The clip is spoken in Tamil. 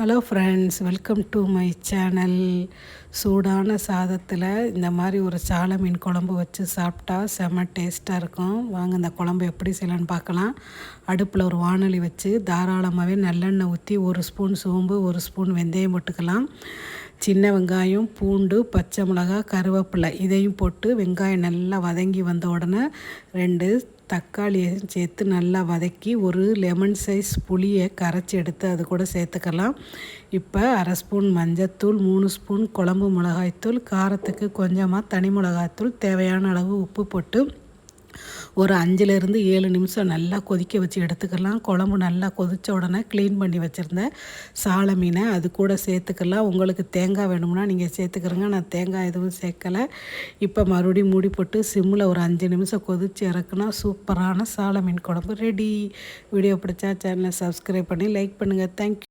Hello friends, welcome to my channel. சூடான சாதத்தில் இந்த மாதிரி ஒரு சால மீன் குழம்பு வச்சு சாப்பிட்டா செம்ம டேஸ்ட்டாக இருக்கும். வாங்க இந்த குழம்பு எப்படி செய்யலான்னு பார்க்கலாம். அடுப்பில் ஒரு வாணலி வச்சு தாராளமாகவே நல்லெண்ணெய் ஊற்றி 1 ஸ்பூன் சோம்பு 1 ஸ்பூன் வெந்தயம் போட்டுக்கலாம். சின்ன வெங்காயம், பூண்டு, பச்சை மிளகாய், கருவேப்பிலை இதையும் போட்டு வெங்காயம் நல்லா வதங்கி வந்த உடனே 2 தக்காளியையும் சேர்த்து நல்லா வதக்கி ஒரு லெமன் சைஸ் புளியை கரைச்சி எடுத்து அது கூட சேர்த்துக்கலாம். இப்போ 1/2 ஸ்பூன் மஞ்சத்தூள், 3 ஸ்பூன் குழம்பு மிளகாய்த்தூள், காரத்துக்கு கொஞ்சமாக தனி மிளகாய்த்தூள், தேவையான அளவு உப்பு போட்டு ஒரு 5லேருந்து 7 நிமிஷம் நல்லா கொதிக்க வச்சு எடுத்துக்கலாம். குழம்பு நல்லா கொதித்த உடனே க்ளீன் பண்ணி வச்சுருந்த சால மீனை அது கூட சேர்த்துக்கலாம். உங்களுக்கு தேங்காய் வேணும்னா நீங்கள் சேர்த்துக்கிறங்க. நான் தேங்காய் எதுவும் சேர்க்கலை. இப்போ மறுபடியும் மூடி போட்டு சிம்மில் ஒரு 5 நிமிஷம் கொதித்து இறக்குனா சூப்பரான சால மீன் குழம்பு ரெடி. வீடியோ பிடிச்சா சேனலை சப்ஸ்கிரைப் பண்ணி லைக் பண்ணுங்கள். தேங்க்யூ.